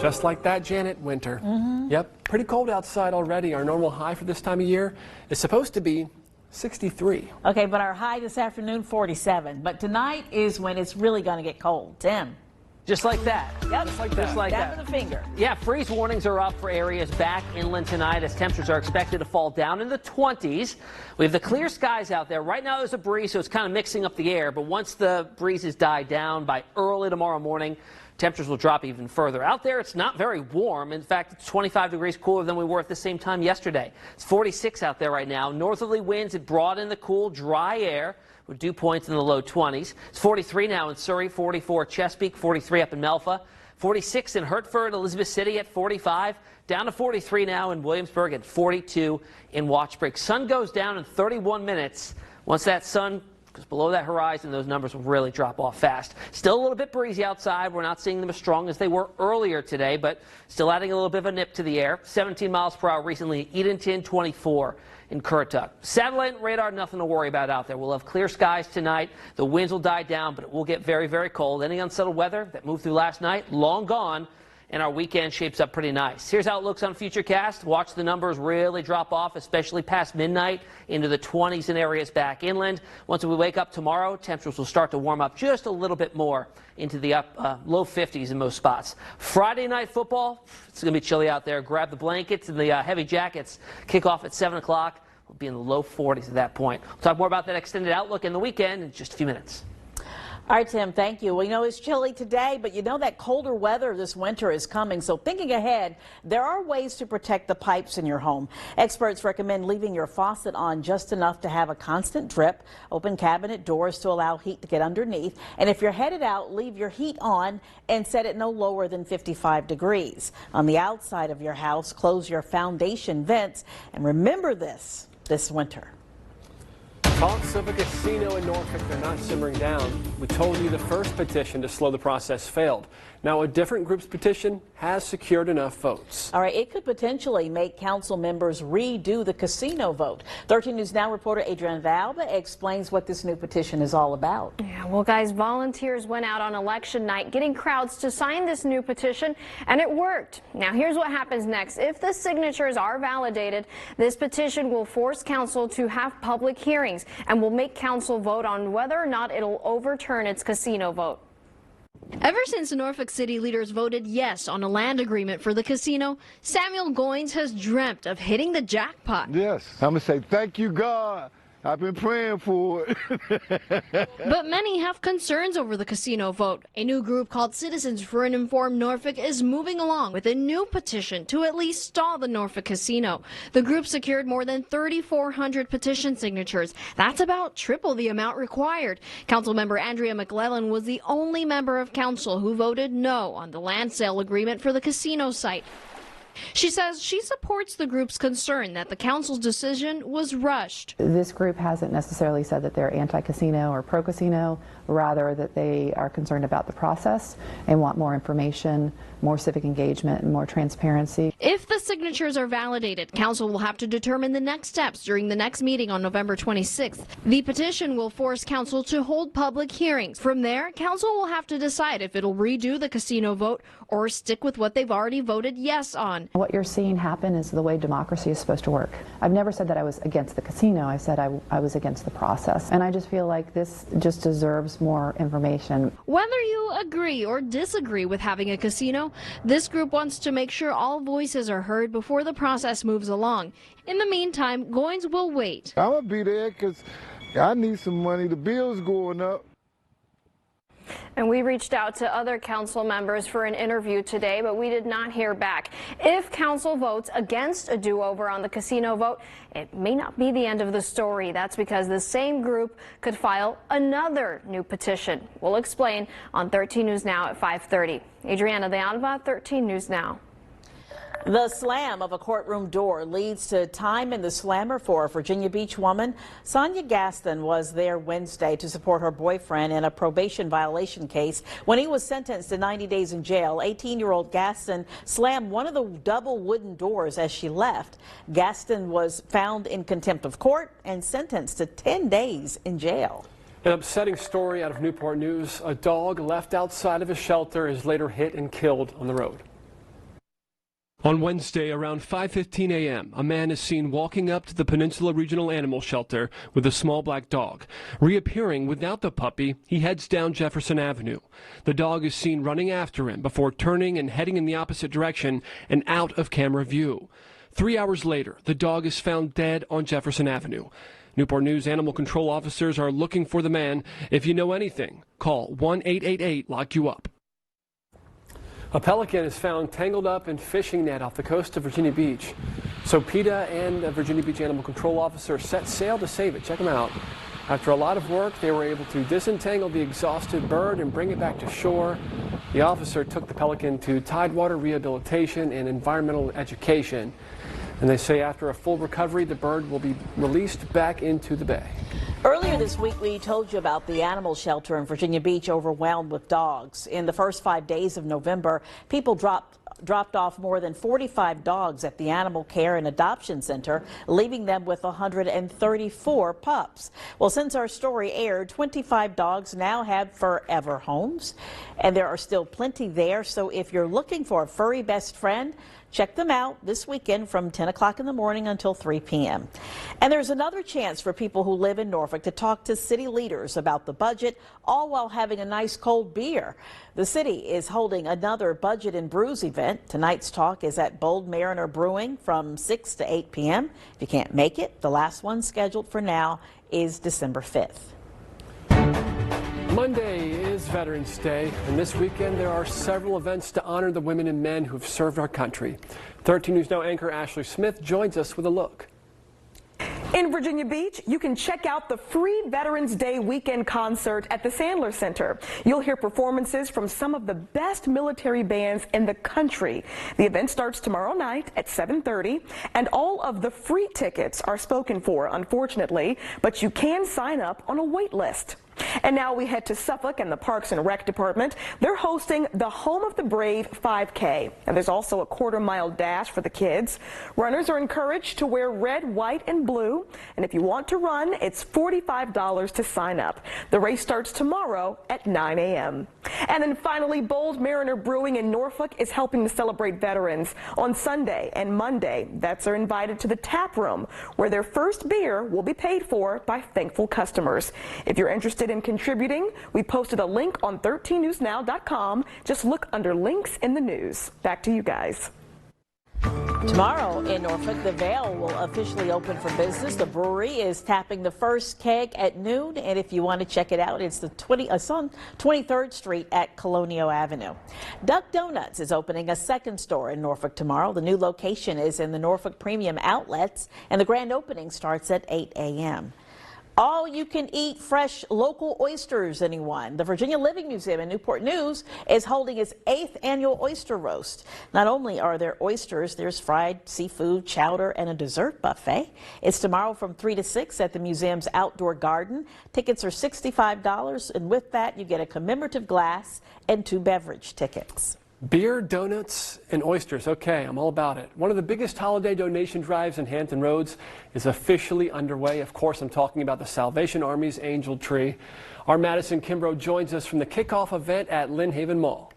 Just like that, Janet, winter. Yep, pretty cold outside already. Our normal high for this time of year is supposed to be 63. Okay, but our high this afternoon, 47. But tonight is when it's really going to get cold. Tim. Just like that. Yep. Just like that. Just like Snap that. of the finger. Yeah, freeze warnings are up for areas back inland tonight as temperatures are expected to fall down in the 20s. We have the clear skies out there. Right now there's a breeze, so it's kind of mixing up the air. But once the breezes die down by early tomorrow morning, temperatures will drop even further. Out there, it's not very warm. In fact, it's 25 degrees cooler than we were at the same time yesterday. It's 46 out there right now. Northerly winds have brought in the cool, dry air with dew points in the low 20s. It's 43 now in Surrey, 44 Chesapeake, 43 up in Melfa, 46 in Hertford, Elizabeth City at 45, down to 43 now in Williamsburg, and 42 in Watchbridge. Sun goes down in 31 minutes. Once that sun goes below that horizon, those numbers will really drop off fast. Still a little bit breezy outside. We're not seeing them as strong as they were earlier today, but still adding a little bit of a nip to the air. 17 miles per hour recently in Edenton, 24 in Currituck. Satellite radar, nothing to worry about out there. We'll have clear skies tonight. The winds will die down, but it will get very, very cold. Any unsettled weather that moved through last night, long gone. And our weekend shapes up pretty nice. Here's how it looks on Futurecast. Watch the numbers really drop off, especially past midnight, into the 20s in areas back inland. Once we wake up tomorrow, temperatures will start to warm up just a little bit more into the low 50s in most spots. Friday night football, it's going to be chilly out there. Grab the blankets and the heavy jackets. Kick off at 7 o'clock. We'll be in the low 40s at that point. We'll talk more about that extended outlook in the weekend in just a few minutes. All right, Tim, thank you. Well, you know, it's chilly today, but you know that colder weather this winter is coming. So thinking ahead, there are ways to protect the pipes in your home. Experts recommend leaving your faucet on just enough to have a constant drip, open cabinet doors to allow heat to get underneath. And if you're headed out, leave your heat on and set it no lower than 55 degrees. On the outside of your house, close your foundation vents. And remember this winter. Talks of a casino in Norfolk, they're not simmering down. We told you the first petition to slow the process failed. Now a different group's petition has secured enough votes. All right, it could potentially make council members redo the casino vote. 13 News Now reporter Adriana Valba explains what this new petition is all about. Yeah, well, guys, volunteers went out on election night getting crowds to sign this new petition, and it worked. Now, here's what happens next. If the signatures are validated, this petition will force council to have public hearings and will make council vote on whether or not it'll overturn its casino vote. Ever since the Norfolk City leaders voted yes on a land agreement for the casino, Samuel Goins has dreamt of hitting the jackpot. Yes, I'm going to say thank you, God. I've been praying for it. But many have concerns over the casino vote. A new group called Citizens for an Informed Norfolk is moving along with a new petition to at least stall the Norfolk casino. The group secured more than 3,400 petition signatures. That's about triple the amount required. Councilmember Andrea McClellan was the only member of council who voted no on the land sale agreement for the casino site. She says she supports the group's concern that the council's decision was rushed. This group hasn't necessarily said that they're anti-casino or pro-casino, rather that they are concerned about the process and want more information, more civic engagement, and more transparency. If the signatures are validated, council will have to determine the next steps during the next meeting on November 26th. The petition will force council to hold public hearings. From there, council will have to decide if it'll redo the casino vote or stick with what they've already voted yes on. What you're seeing happen is the way democracy is supposed to work. I've never said that I was against the casino. I said I was against the process. And I just feel like this just deserves more information. Whether you agree or disagree with having a casino, this group wants to make sure all voices are heard before the process moves along. In the meantime, Goins will wait. I'm going to be there because I need some money. The bill's going up. And we reached out to other council members for an interview today, but we did not hear back. If council votes against a do-over on the casino vote, it may not be the end of the story. That's because the same group could file another new petition. We'll explain on 13 News Now at 5:30. Adriana Valba, 13 News Now. The slam of a courtroom door leads to time in the slammer for a Virginia Beach woman. Sonia Gaston was there Wednesday to support her boyfriend in a probation violation case. When he was sentenced to 90 days in jail, 18-year-old Gaston slammed one of the double wooden doors as she left. Gaston was found in contempt of court and sentenced to 10 days in jail. An upsetting story out of Newport News. A dog left outside of a shelter is later hit and killed on the road. On Wednesday, around 5:15 a.m., a man is seen walking up to the Peninsula Regional Animal Shelter with a small black dog. Reappearing without the puppy, he heads down Jefferson Avenue. The dog is seen running after him before turning and heading in the opposite direction and out of camera view. 3 hours later, the dog is found dead on Jefferson Avenue. Newport News animal control officers are looking for the man. If you know anything, call 1-888-LOCK-YOU-UP. A pelican is found tangled up in fishing net off the coast of Virginia Beach. So PETA and a Virginia Beach animal control officer set sail to save it. Check them out. After a lot of work, they were able to disentangle the exhausted bird and bring it back to shore. The officer took the pelican to Tidewater Rehabilitation and Environmental Education. And they say after a full recovery, the bird will be released back into the bay. Earlier this week, we told you about the animal shelter in Virginia Beach overwhelmed with dogs. In the first 5 days of November, people dropped off more than 45 dogs at the Animal Care and Adoption Center, leaving them with 134 pups. Well, since our story aired, 25 dogs now have forever homes, and there are still plenty there. So if you're looking for a furry best friend, check them out this weekend from 10 o'clock in the morning until 3 p.m. And there's another chance for people who live in Norfolk to talk to city leaders about the budget, all while having a nice cold beer. The city is holding another Budget and Brews event. Tonight's talk is at Bold Mariner Brewing from 6 to 8 p.m. If you can't make it, the last one scheduled for now is December 5th. Monday is Veterans Day, and this weekend there are several events to honor the women and men who have served our country. 13 News Now anchor Ashley Smith joins us with a look. In Virginia Beach, you can check out the free Veterans Day weekend concert at the Sandler Center. You'll hear performances from some of the best military bands in the country. The event starts tomorrow night at 7:30, and all of the free tickets are spoken for, unfortunately, but you can sign up on a wait list. And now we head to Suffolk and the Parks and Rec Department. They're hosting the Home of the Brave 5K. And there's also a quarter-mile dash for the kids. Runners are encouraged to wear red, white, and blue. And if you want to run, it's $45 to sign up. The race starts tomorrow at 9 a.m. And then finally, Bold Mariner Brewing in Norfolk is helping to celebrate veterans. On Sunday and Monday, vets are invited to the tap room, where their first beer will be paid for by thankful customers. If you're interested in contributing, we posted a link on 13newsnow.com. Just look under links in the news. Back to you guys. Tomorrow in Norfolk, the Vale will officially open for business. The brewery is tapping the first keg at noon, and if you want to check it out, it's on 23rd Street at Colonial Avenue. Duck Donuts is opening a second store in Norfolk tomorrow. The new location is in the Norfolk Premium Outlets, and the grand opening starts at 8 a.m. All you can eat fresh local oysters, anyone. The Virginia Living Museum in Newport News is holding its 8th annual oyster roast. Not only are there oysters, there's fried seafood, chowder, and a dessert buffet. It's tomorrow from 3 to 6 at the museum's outdoor garden. Tickets are $65, and with that, you get a commemorative glass and 2 beverage tickets. Beer, donuts, and oysters. Okay, I'm all about it. One of the biggest holiday donation drives in Hampton Roads is officially underway. Of course, I'm talking about the Salvation Army's Angel Tree. Our Madison Kimbrough joins us from the kickoff event at Lynn Haven Mall.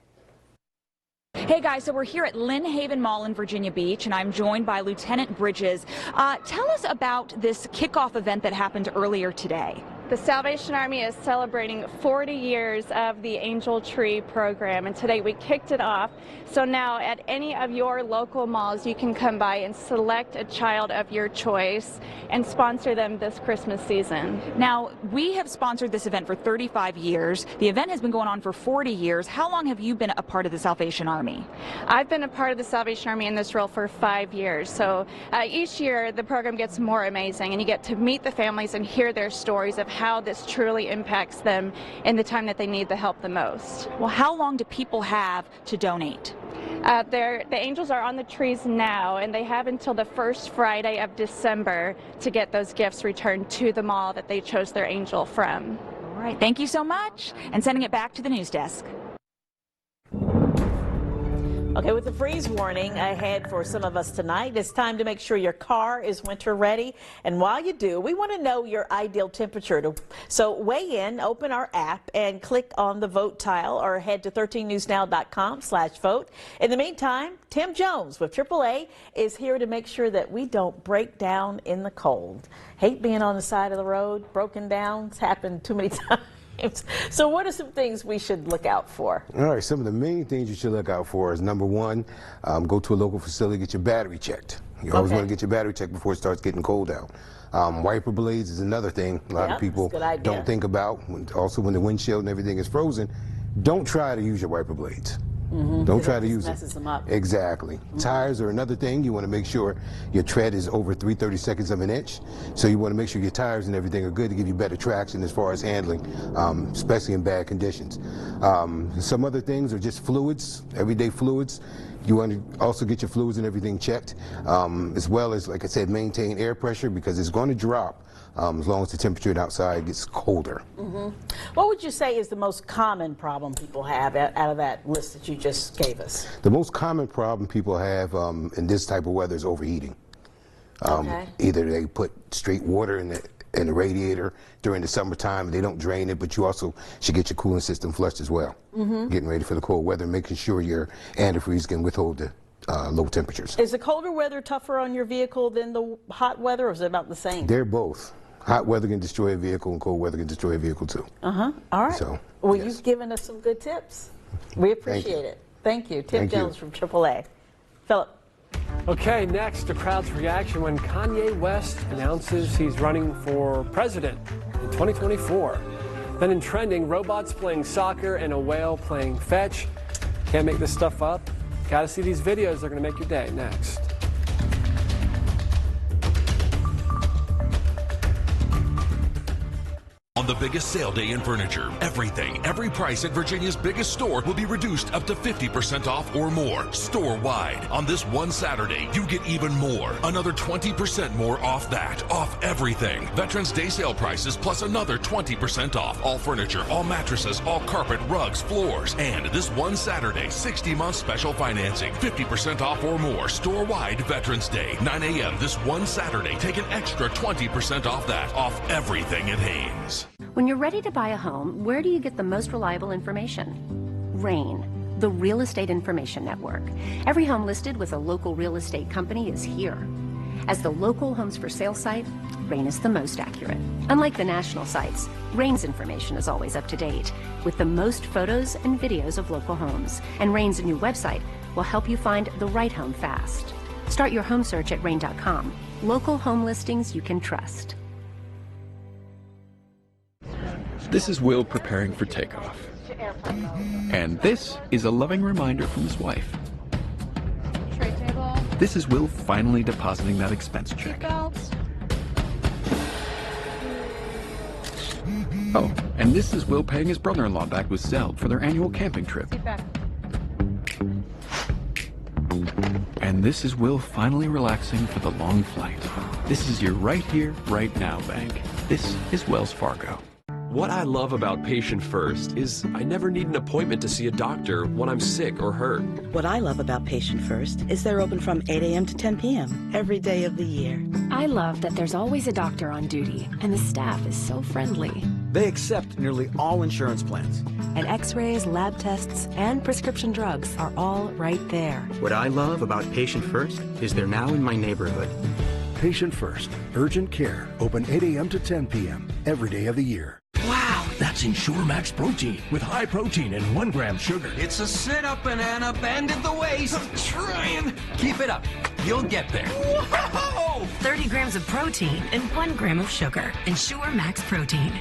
Hey guys, so we're here at Lynn Haven Mall in Virginia Beach, and I'm joined by Lieutenant Bridges. Tell us about this kickoff event that happened earlier today. The Salvation Army is celebrating 40 years of the Angel Tree program, and today we kicked it off. So now at any of your local malls, you can come by and select a child of your choice and sponsor them this Christmas season. Now, we have sponsored this event for 35 years. The event has been going on for 40 years. How long have you been a part of the Salvation Army? I've been a part of the Salvation Army in this role for 5 years. So each year the program gets more amazing, and you get to meet the families and hear their stories of how this truly impacts them in the time that they need the help the most. Well, how long do people have to donate? The angels are on the trees now, and they have until the first Friday of December to get those gifts returned to the mall that they chose their angel from. All right, thank you so much, and sending it back to the news desk. Okay, with the freeze warning ahead for some of us tonight, it's time to make sure your car is winter ready. And while you do, we want to know your ideal temperature. So weigh in, open our app, and click on the vote tile or head to 13newsnow.com/vote. In the meantime, Tim Jones with AAA is here to make sure that we don't break down in the cold. Hate being on the side of the road, broken down. It's happened too many times. So what are some things we should look out for? All right, some of the main things you should look out for is number one, go to a local facility, get your battery checked. You always want to get your battery checked before it starts getting cold out. Wiper blades is another thing a lot of people don't think about. Also, when the windshield and everything is frozen, don't try to use your wiper blades. Don't try to use it. Messes them up. Exactly. Tires are another thing. You want to make sure your tread is over 3/32 of an inch. So you want to make sure your tires and everything are good to give you better traction as far as handling, especially in bad conditions. Some other things are just fluids, everyday fluids. You want to also get your fluids and everything checked, as well as, like I said, maintain air pressure because it's going to drop as long as the temperature outside gets colder. What would you say is the most common problem people have out of that list that you just gave us? The most common problem people have in this type of weather is overheating. Either they put straight water in the radiator during the summertime and they don't drain it, but you also should get your cooling system flushed as well. Getting ready for the cold weather, making sure your antifreeze can withhold the low temperatures. Is the colder weather tougher on your vehicle than the hot weather, or is it about the same? They're both. Hot weather can destroy a vehicle and cold weather can destroy a vehicle too. All right. So, well, you've given us some good tips. We appreciate it. Thank you. Tim Jones from AAA. Philip. Okay, next, the crowd's reaction when Kanye West announces he's running for president in 2024. Then in trending, robots playing soccer and a whale playing fetch. Can't make this stuff up. Gotta see these videos. They're gonna make your day. Next. On the biggest sale day in furniture, everything, every price at Virginia's biggest store will be reduced up to 50% off or more, store-wide. On this one Saturday, you get even more. Another 20% more off that, off everything. Veterans Day sale prices plus another 20% off. All furniture, all mattresses, all carpet, rugs, floors. And this one Saturday, 60-month special financing, 50% off or more, store-wide Veterans Day, 9 a.m. this one Saturday. Take an extra 20% off that, off everything at Haynes. When you're ready to buy a home, where do you get the most reliable information? RAIN, the Real Estate Information Network. Every home listed with a local real estate company is here. As the local homes for sale site, RAIN is the most accurate. Unlike the national sites, RAIN's information is always up to date, with the most photos and videos of local homes. And RAIN's new website will help you find the right home fast. Start your home search at RAIN.com. Local home listings you can trust. This is Will preparing for takeoff. And this is a loving reminder from his wife. Tray table. This is Will finally depositing that expense check. Seatbelts. Oh, and this is Will paying his brother-in-law back with Zelle for their annual camping trip. Seat back. And this is Will finally relaxing for the long flight. This is your right here, right now bank. This is Wells Fargo. What I love about Patient First is I never need an appointment to see a doctor when I'm sick or hurt. What I love about Patient First is they're open from 8 a.m. to 10 p.m. every day of the year. I love that there's always a doctor on duty, and the staff is so friendly. They accept nearly all insurance plans. And x-rays, lab tests, and prescription drugs are all right there. What I love about Patient First is they're now in my neighborhood. Patient First, urgent care, open 8 a.m. to 10 p.m. every day of the year. Wow, that's Ensure Max Protein with high protein and 1 gram sugar. It's a sit-up, banana, bend at the waist. I'm trying. Keep it up. You'll get there. Whoa! 30 grams of protein and 1 gram of sugar. Ensure Max Protein.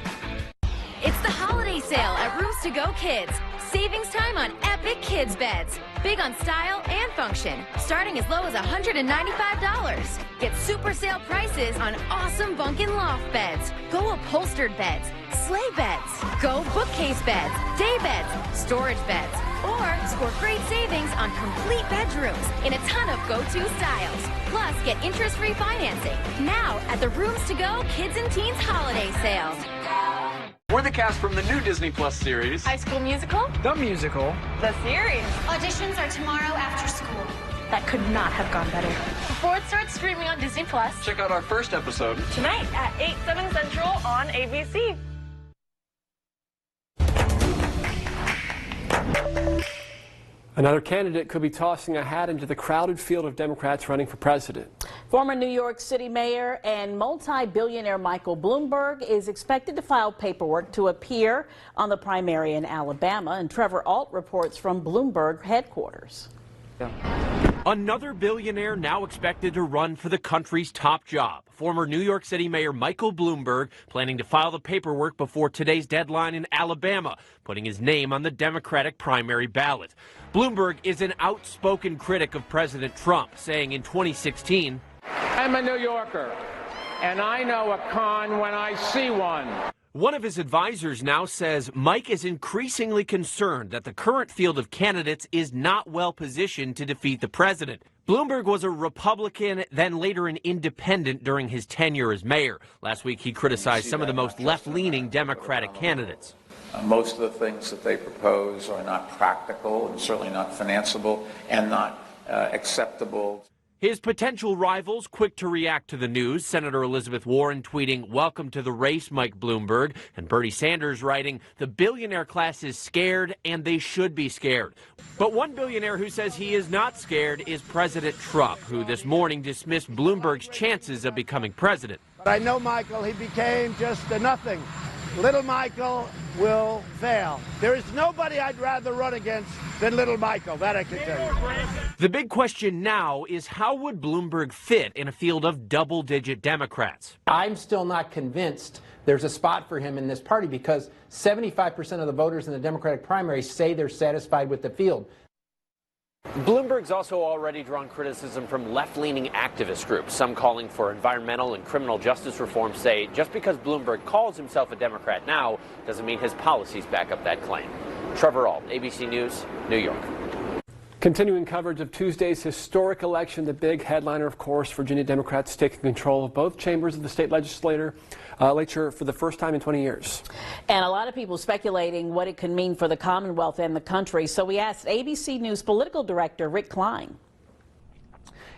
It's the holiday sale at Rooms To Go Kids. Savings time on epic kids beds. Big on style and function. Starting as low as $195. Get super sale prices on awesome bunk and loft beds. Go upholstered beds. Sleigh beds. Go bookcase beds. Day beds. Storage beds. Or score great savings on complete bedrooms in a ton of go-to styles. Plus, get interest-free financing now at the Rooms To Go Kids and Teens Holiday Sale. We're the cast from the new Disney Plus series. High School Musical? The musical. The series. Auditions are tomorrow after school. That could not have gone better. Before it starts streaming on Disney Plus. Check out our first episode Tonight at 8, 7 Central on ABC. Another candidate could be tossing a hat into the crowded field of Democrats running for president. Former New York City Mayor and multi-billionaire Michael Bloomberg is expected to file paperwork to appear on the primary in Alabama, and Trevor Ault reports from Bloomberg headquarters. Another billionaire now expected to run for the country's top job. Former New York City Mayor Michael Bloomberg planning to file the paperwork before today's deadline in Alabama, putting his name on the Democratic primary ballot. Bloomberg is an outspoken critic of President Trump, saying in 2016, "I'm a New Yorker, and I know a con when I see one." One of his advisors now says Mike is increasingly concerned that the current field of candidates is not well positioned to defeat the president. Bloomberg was a Republican, then later an independent during his tenure as mayor. Last week, he criticized some of the most left-leaning Democratic candidates. Most of the things that they propose are not practical and certainly not financeable and not acceptable. His potential rivals quick to react to the news. Senator Elizabeth Warren tweeting, "Welcome to the race, Mike Bloomberg," and Bernie Sanders writing, "The billionaire class is scared and they should be scared." But one billionaire who says he is not scared is President Trump, who this morning dismissed Bloomberg's chances of becoming president. But I know Michael, he became just a nothing. Little Michael will fail. There is nobody I'd rather run against than little Michael, that I can tell you. The big question now is how would Bloomberg fit in a field of double-digit Democrats? I'm still not convinced there's a spot for him in this party because 75% of the voters in the Democratic primary say they're satisfied with the field. Bloomberg's also already drawn criticism from left-leaning activist groups. Some calling for environmental and criminal justice reform say just because Bloomberg calls himself a Democrat now doesn't mean his policies back up that claim. Trevor Ault, ABC News, New York. Continuing coverage of Tuesday's historic election, the big headliner, of course, Virginia Democrats taking control of both chambers of the state legislature for the first time in 20 years. And a lot of people speculating what it could mean for the Commonwealth and the country. So we asked ABC News political director Rick Klein.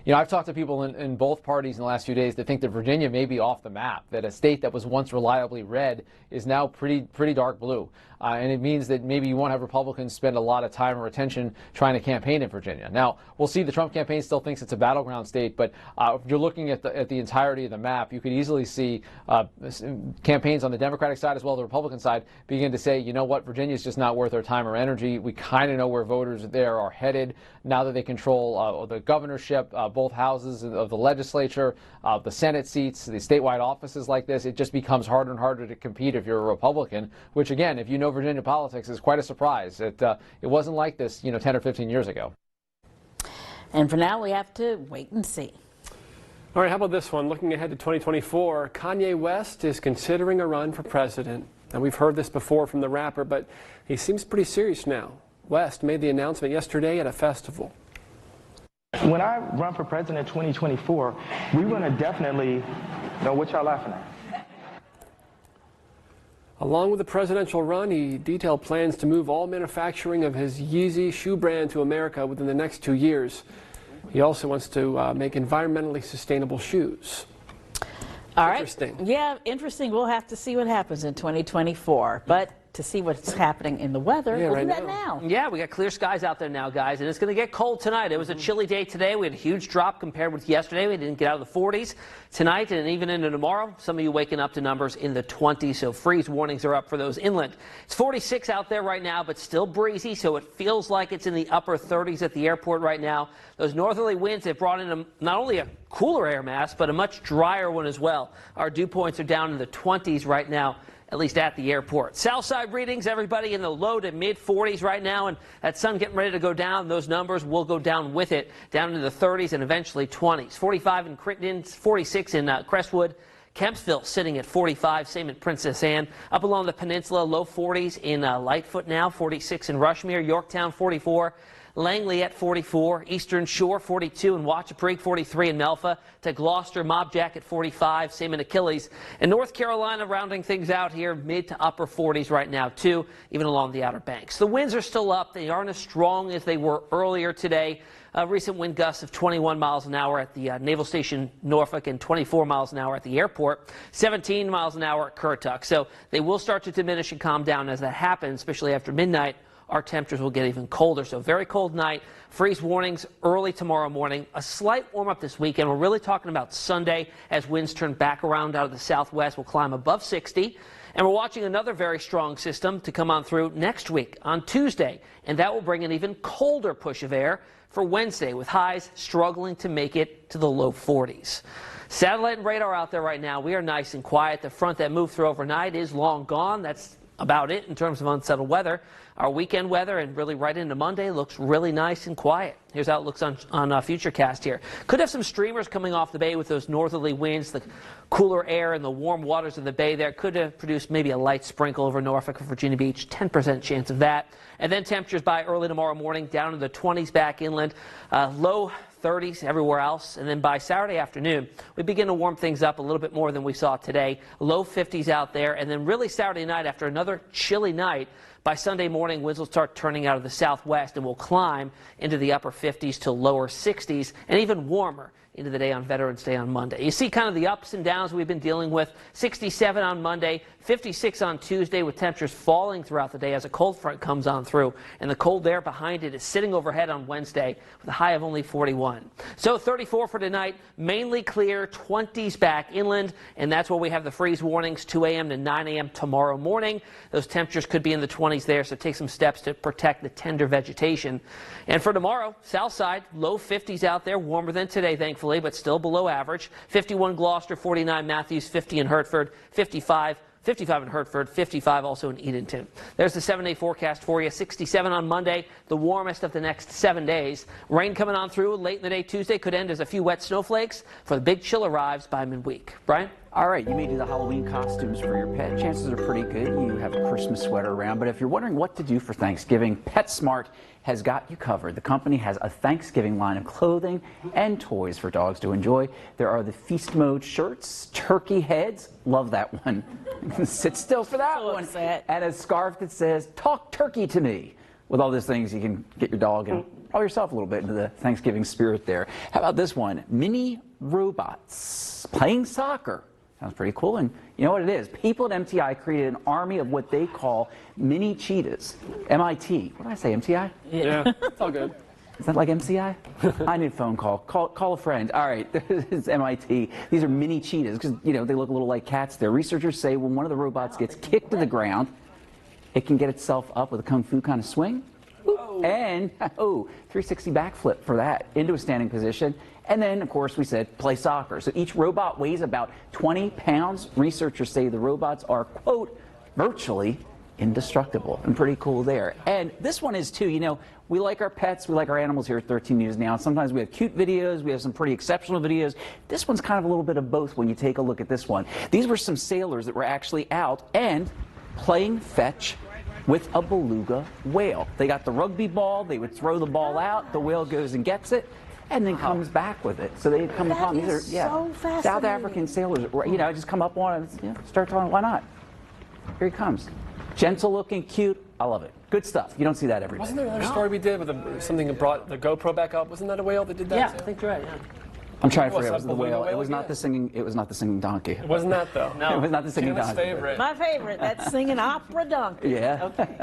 You know, I've talked to people in both parties in the last few days that think that Virginia may be off the map, that a state that was once reliably red is now pretty dark blue. And it means that maybe you won't have Republicans spend a lot of time or attention trying to campaign in Virginia. Now, we'll see. The Trump campaign still thinks it's a battleground state, but if you're looking at the entirety of the map, you could easily see campaigns on the Democratic side as well as the Republican side begin to say, you know what, Virginia's just not worth our time or energy. We kind of know where voters there are headed now that they control the governorship, both houses of the legislature, the Senate seats, the statewide offices like this. It just becomes harder and harder to compete if you're a Republican, which, again, if you know Virginia politics, is quite a surprise. It wasn't like this, 10 or 15 years ago. And for now, we have to wait and see. All right, how about this one? Looking ahead to 2024, Kanye West is considering a run for president. And we've heard this before from the rapper, but he seems pretty serious now. West made the announcement yesterday at a festival. When I run for president in 2024, we're going to definitely know what y'all laughing at. Along with the presidential run, he detailed plans to move all manufacturing of his Yeezy shoe brand to America within the next 2 years. He also wants to make environmentally sustainable shoes. All right. Interesting. Yeah, interesting. We'll have to see what happens in 2024. But to see what's happening in the weather, isn't that now? Yeah, we got clear skies out there now, guys, and it's going to get cold tonight. It was a chilly day today. We had a huge drop compared with yesterday. We didn't get out of the 40s tonight and even into tomorrow. Some of you waking up to numbers in the 20s, so freeze warnings are up for those inland. It's 46 out there right now, but still breezy, so it feels like it's in the upper 30s at the airport right now. Those northerly winds have brought in not only a cooler air mass, but a much drier one as well. Our dew points are down in the 20s right now, at least at the airport. Southside readings, everybody in the low to mid 40s right now, and that sun getting ready to go down. Those numbers will go down with it, down into the 30s and eventually 20s. 45 in Crittenden, 46 in Crestwood. Kempsville sitting at 45, same at Princess Anne. Up along the peninsula, low 40s in Lightfoot now, 46 in Rushmere. Yorktown, 44. Langley at 44, Eastern Shore 42, and Wachapreak 43 in Melfa, to Gloucester, Mob Jack at 45, same in Achilles. And North Carolina rounding things out here, mid to upper 40s right now too, even along the Outer Banks. The winds are still up. They aren't as strong as they were earlier today. Recent wind gusts of 21 miles an hour at the Naval Station Norfolk and 24 miles an hour at the airport, 17 miles an hour at Currituck. So they will start to diminish and calm down as that happens, especially after midnight. Our temperatures will get even colder. So very cold night. Freeze warnings early tomorrow morning. A slight warm up this weekend. We're really talking about Sunday as winds turn back around out of the southwest. We'll climb above 60. And we're watching another very strong system to come on through next week on Tuesday. And that will bring an even colder push of air for Wednesday, with highs struggling to make it to the low 40s. Satellite and radar out there right now. We are nice and quiet. The front that moved through overnight is long gone. That's about it in terms of unsettled weather. Our weekend weather and really right into Monday looks really nice and quiet. Here's how it looks on Futurecast here. Could have some streamers coming off the bay with those northerly winds, the cooler air and the warm waters of the bay there. Could have produced maybe a light sprinkle over Norfolk or Virginia Beach, 10% chance of that. And then temperatures by early tomorrow morning down in the 20s back inland, low 30s everywhere else. And then by Saturday afternoon, we begin to warm things up a little bit more than we saw today. Low 50s out there. And then really Saturday night, after another chilly night, by Sunday morning, winds will start turning out of the southwest and will climb into the upper 50s to lower 60s and even warmer into the day on Veterans Day on Monday. You see kind of the ups and downs we've been dealing with. 67 on Monday, 56 on Tuesday, with temperatures falling throughout the day as a cold front comes on through. And the cold air behind it is sitting overhead on Wednesday with a high of only 41. So 34 for tonight, mainly clear, 20s back inland. And that's where we have the freeze warnings, 2 a.m. to 9 a.m. tomorrow morning. Those temperatures could be in the 20s there, so take some steps to protect the tender vegetation. And for tomorrow, south side, low 50s out there, warmer than today, thankfully, but still below average. 51 Gloucester, 49 Matthews, 50 in Hertford, 55 in Hertford, 55 also in Edenton. There's the 7-day forecast for you. 67 on Monday, the warmest of the next 7 days. Rain coming on through late in the day Tuesday could end as a few wet snowflakes for the big chill arrives by midweek. Brian? All right, you may do the Halloween costumes for your pet. Chances are pretty good you have a Christmas sweater around. But if you're wondering what to do for Thanksgiving, PetSmart has got you covered. The company has a Thanksgiving line of clothing and toys for dogs to enjoy. There are the Feast Mode shirts, turkey heads, love that one. Sit still for that one. And a scarf that says, "Talk turkey to me." With all these things, you can get your dog and probably yourself a little bit into the Thanksgiving spirit there. How about this one? Mini robots playing soccer. Sounds pretty cool. And you know what it is? People at MTI created an army of what they call mini cheetahs. MIT. What did I say, MTI? Yeah, it's all good. Is that like MCI? I need a phone call. Call a friend. All right, this is MIT. These are mini cheetahs because, you know, they look a little like cats there. Researchers say when one of the robots gets kicked to the ground, it can get itself up with a kung fu kind of swing. And, 360 backflip for that into a standing position. And then, of course, we said play soccer. So each robot weighs about 20 pounds. Researchers say the robots are, quote, virtually indestructible. And pretty cool there. And this one is, too. You know, we like our pets. We like our animals here at 13 News Now. Sometimes we have cute videos. We have some pretty exceptional videos. This one's kind of a little bit of both when you take a look at this one. These were some sailors that were actually out and playing fetch with a beluga whale. They got the rugby ball. They would throw the ball out. The whale goes and gets it and then comes back with it. So they come upon these are South African sailors. You know, just come up on it, start talking. Why not? Here he comes, gentle looking, cute. I love it. Good stuff. You don't see that every day. Wasn't there another story we did with something that brought the GoPro back up? Wasn't that a whale that did that? Yeah, I think you're right. Yeah. I'm trying to figure out. It was the whale. It was not the singing. It was not the singing donkey. It wasn't that though. No, it was not the singing donkey. Favorite. My favorite. That's singing opera donkey. Yeah. Okay.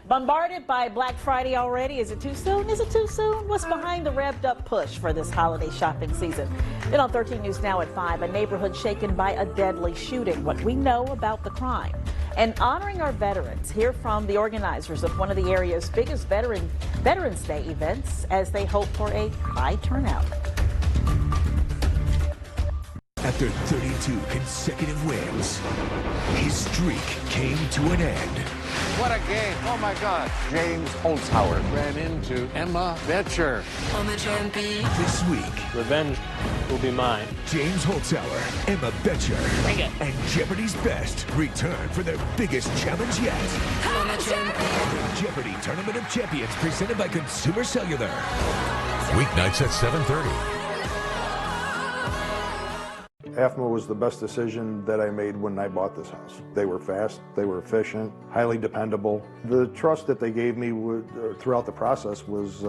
Bombarded by Black Friday already. Is it too soon? Is it too soon? What's behind the revved up push for this holiday shopping season? Then on 13 News Now at 5, a neighborhood shaken by a deadly shooting. What we know about the crime. And honoring our veterans. Hear from the organizers of one of the area's biggest Veterans Day events as they hope for a high turnout. After 32 consecutive wins, his streak came to an end. What a game. Oh, my God. James Holzhauer ran into Emma Betcher. I'm a champion. This week, Revenge will be mine. James Holzhauer, Emma Betcher, and Jeopardy's Best return for their biggest challenge yet. I'm a champion. The Jeopardy Tournament of Champions presented by Consumer Cellular. Weeknights at 7:30. AFMA was the best decision that I made when I bought this house. They were fast, they were efficient, highly dependable. The trust that they gave me throughout the process was,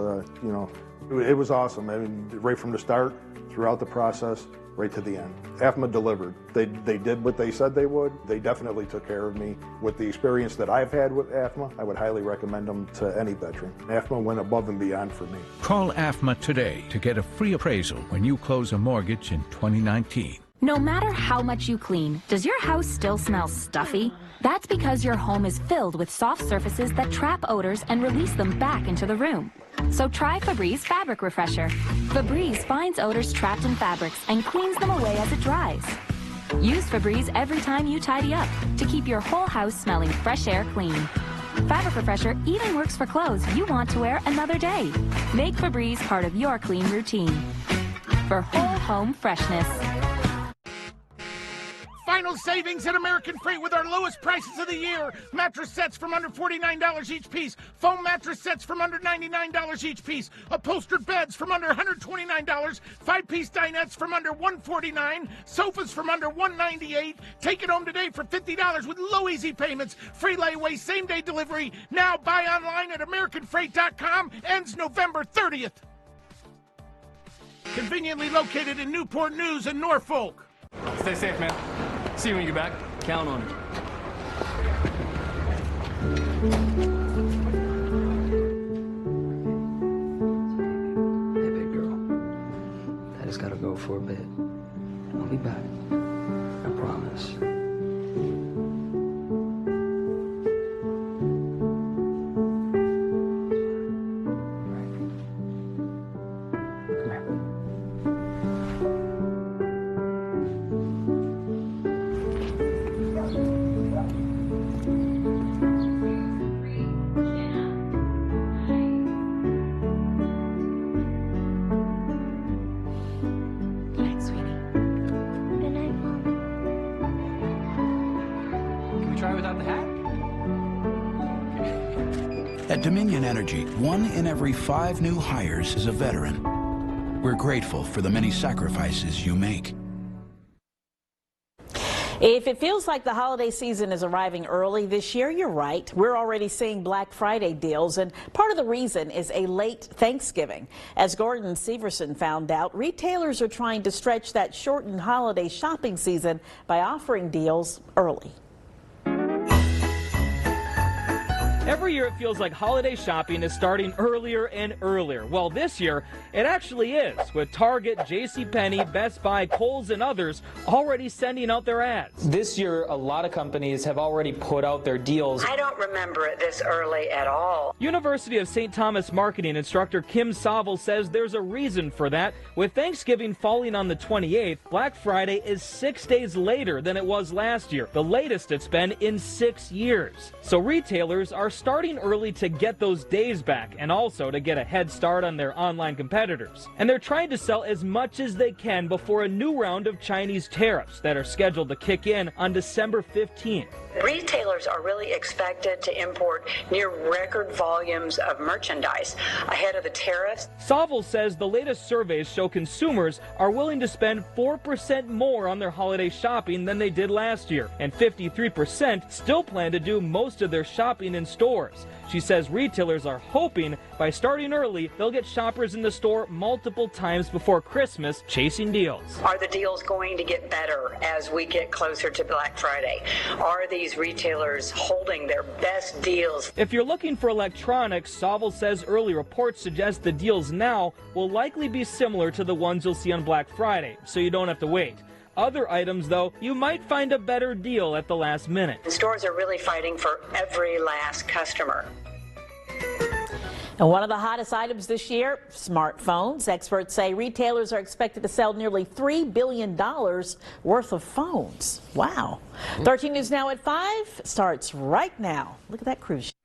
it was awesome. I mean, right from the start, throughout the process, right to the end. AFMA delivered. They did what they said they would. They definitely took care of me. With the experience that I've had with AFMA, I would highly recommend them to any veteran. AFMA went above and beyond for me. Call AFMA today to get a free appraisal when you close a mortgage in 2019. No matter how much you clean, does your house still smell stuffy? That's because your home is filled with soft surfaces that trap odors and release them back into the room. So try Febreze Fabric Refresher. Febreze finds odors trapped in fabrics and cleans them away as it dries. Use Febreze every time you tidy up to keep your whole house smelling fresh air clean. Fabric Refresher even works for clothes you want to wear another day. Make Febreze part of your clean routine. For whole home freshness. Final savings at American Freight with our lowest prices of the year. Mattress sets from under $49 each piece. Foam mattress sets from under $99 each piece. Upholstered beds from under $129. 5-piece dinettes from under $149. Sofas from under $198. Take it home today for $50 with low easy payments. Free layaway, same-day delivery. Now buy online at AmericanFreight.com. Ends November 30th. Conveniently located in Newport News and Norfolk. Stay safe, man. See you when you get back. Count on it. Hey, big girl. I just gotta go for a bit. I'll be back. I promise. At Dominion Energy, 1 in every 5 new hires is a veteran. We're grateful for the many sacrifices you make. If it feels like the holiday season is arriving early this year, you're right. We're already seeing Black Friday deals, and part of the reason is a late Thanksgiving. As Gordon Severson found out, retailers are trying to stretch that shortened holiday shopping season by offering deals early. Every year it feels like holiday shopping is starting earlier and earlier. Well, this year it actually is, with Target, JCPenney, Best Buy, Kohl's, and others already sending out their ads. This year, a lot of companies have already put out their deals. I don't remember it this early at all. University of St. Thomas marketing instructor Kim Saville says there's a reason for that. With Thanksgiving falling on the 28th, Black Friday is 6 days later than it was last year, the latest it's been in 6 years. So retailers are starting early to get those days back and also to get a head start on their online competitors. And they're trying to sell as much as they can before a new round of Chinese tariffs that are scheduled to kick in on December 15th. Retailers are really expected to import near record volumes of merchandise ahead of the tariffs. Saville says the latest surveys show consumers are willing to spend 4% more on their holiday shopping than they did last year, and 53% still plan to do most of their shopping in stores. She says retailers are hoping by starting early, they'll get shoppers in the store multiple times before Christmas chasing deals. Are the deals going to get better as we get closer to Black Friday? Are these retailers holding their best deals? If you're looking for electronics, Saville says early reports suggest the deals now will likely be similar to the ones you'll see on Black Friday, so you don't have to wait. Other items, though, you might find a better deal at the last minute. Stores are really fighting for every last customer. And one of the hottest items this year, smartphones. Experts say retailers are expected to sell nearly $3 billion worth of phones. Wow. 13 News Now at 5 starts right now. Look at that cruise ship.